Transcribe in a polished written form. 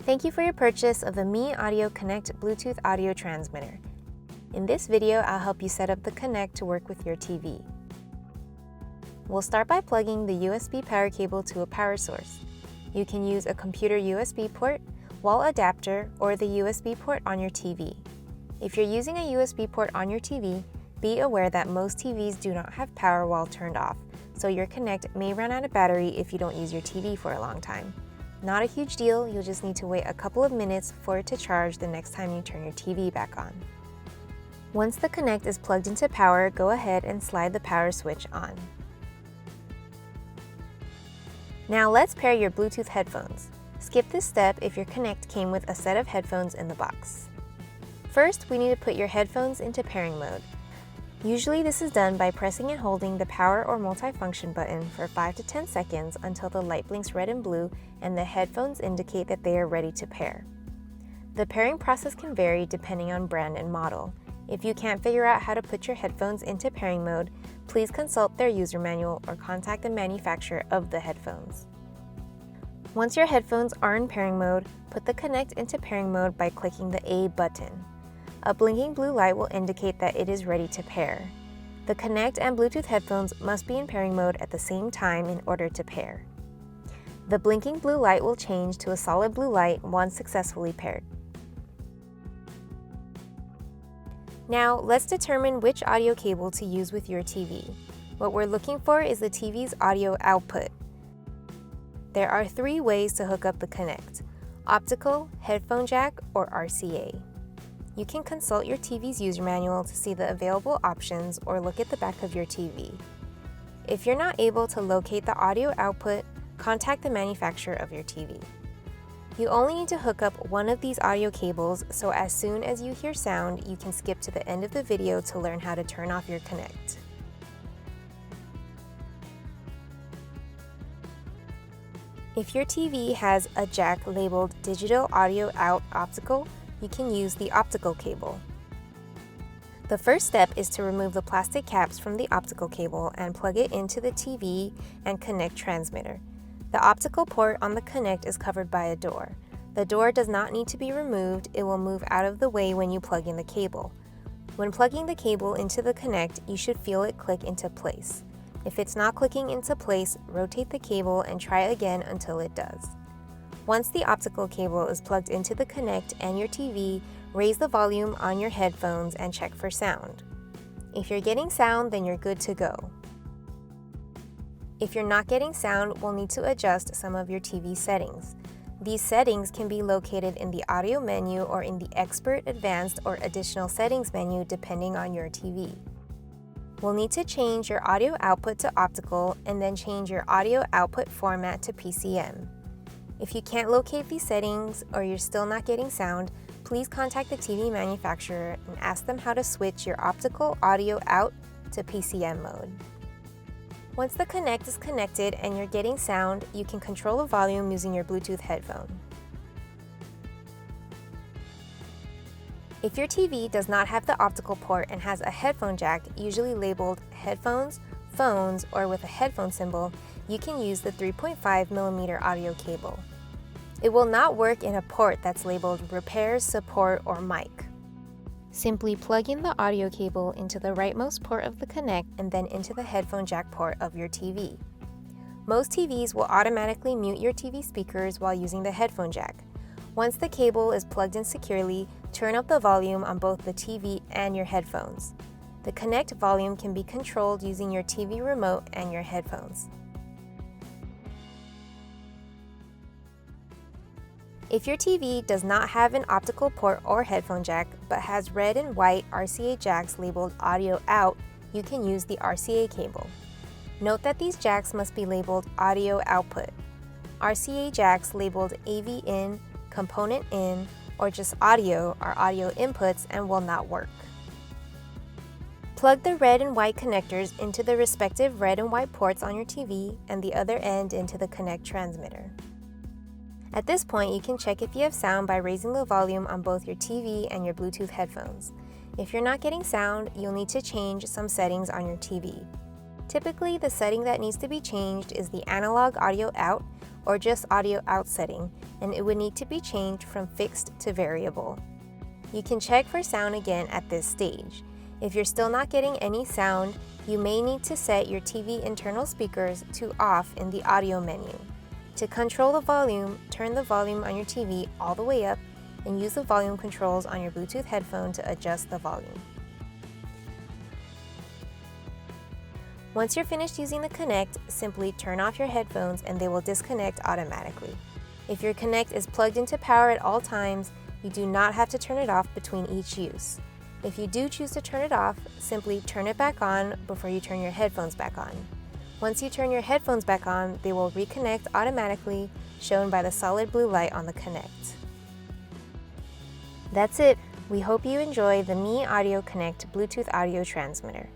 Thank you for your purchase of the MEE Audio Connect Bluetooth audio transmitter. In this video, I'll help you set up the Connect to work with your TV. We'll start by plugging the USB power cable to a power source. You can use a computer USB port, wall adapter, or the USB port on your TV. If you're using a USB port on your TV, be aware that most TVs do not have power while turned off, so your Connect may run out of battery if you don't use your TV for a long time. Not a huge deal, you'll just need to wait a couple of minutes for it to charge the next time you turn your TV back on. Once the Connect is plugged into power, go ahead and slide the power switch on. Now let's pair your Bluetooth headphones. Skip this step if your Connect came with a set of headphones in the box. First, we need to put your headphones into pairing mode. Usually this is done by pressing and holding the power or multifunction button for 5 to 10 seconds until the light blinks red and blue and the headphones indicate that they are ready to pair. The pairing process can vary depending on brand and model. If you can't figure out how to put your headphones into pairing mode, please consult their user manual or contact the manufacturer of the headphones. Once your headphones are in pairing mode, put the Connect into pairing mode by clicking the A button. A blinking blue light will indicate that it is ready to pair. The Connect and Bluetooth headphones must be in pairing mode at the same time in order to pair. The blinking blue light will change to a solid blue light once successfully paired. Now, let's determine which audio cable to use with your TV. What we're looking for is the TV's audio output. There are 3 ways to hook up the Connect: Optical, Headphone Jack, or RCA. You can consult your TV's user manual to see the available options or look at the back of your TV. If you're not able to locate the audio output, contact the manufacturer of your TV. You only need to hook up one of these audio cables, so as soon as you hear sound, you can skip to the end of the video to learn how to turn off your Connect. If your TV has a jack labeled Digital Audio Out Optical, you can use the optical cable. The first step is to remove the plastic caps from the optical cable and plug it into the TV and Connect transmitter. The optical port on the Connect is covered by a door. The door does not need to be removed, it will move out of the way when you plug in the cable. When plugging the cable into the Connect, you should feel it click into place. If it's not clicking into place, rotate the cable and try again until it does. Once the optical cable is plugged into the Connect and your TV, raise the volume on your headphones and check for sound. If you're getting sound, then you're good to go. If you're not getting sound, we'll need to adjust some of your TV settings. These settings can be located in the audio menu or in the Expert, Advanced, or Additional Settings menu depending on your TV. We'll need to change your audio output to optical and then change your audio output format to PCM. If you can't locate these settings or you're still not getting sound, please contact the TV manufacturer and ask them how to switch your optical audio out to PCM mode. Once the Connect is connected and you're getting sound, you can control the volume using your Bluetooth headphone. If your TV does not have the optical port and has a headphone jack, usually labeled headphones, phones, or with a headphone symbol, you can use the 3.5mm audio cable. It will not work in a port that's labeled Repairs, Support, or Mic. Simply plug in the audio cable into the rightmost port of the Connect and then into the headphone jack port of your TV. Most TVs will automatically mute your TV speakers while using the headphone jack. Once the cable is plugged in securely, turn up the volume on both the TV and your headphones. The Connect volume can be controlled using your TV remote and your headphones. If your TV does not have an optical port or headphone jack, but has red and white RCA jacks labeled Audio Out, you can use the RCA cable. Note that these jacks must be labeled Audio Output. RCA jacks labeled AV In, Component In, or just Audio are audio inputs and will not work. Plug the red and white connectors into the respective red and white ports on your TV and the other end into the Connect transmitter. At this point, you can check if you have sound by raising the volume on both your TV and your Bluetooth headphones. If you're not getting sound, you'll need to change some settings on your TV. Typically, the setting that needs to be changed is the analog audio out, or just audio out setting, and it would need to be changed from fixed to variable. You can check for sound again at this stage. If you're still not getting any sound, you may need to set your TV internal speakers to off in the audio menu. To control the volume, turn the volume on your TV all the way up and use the volume controls on your Bluetooth headphone to adjust the volume. Once you're finished using the Connect, simply turn off your headphones and they will disconnect automatically. If your Connect is plugged into power at all times, you do not have to turn it off between each use. If you do choose to turn it off, simply turn it back on before you turn your headphones back on. Once you turn your headphones back on, they will reconnect automatically, shown by the solid blue light on the Connect. That's it. We hope you enjoy the MEE Audio Connect Bluetooth audio transmitter.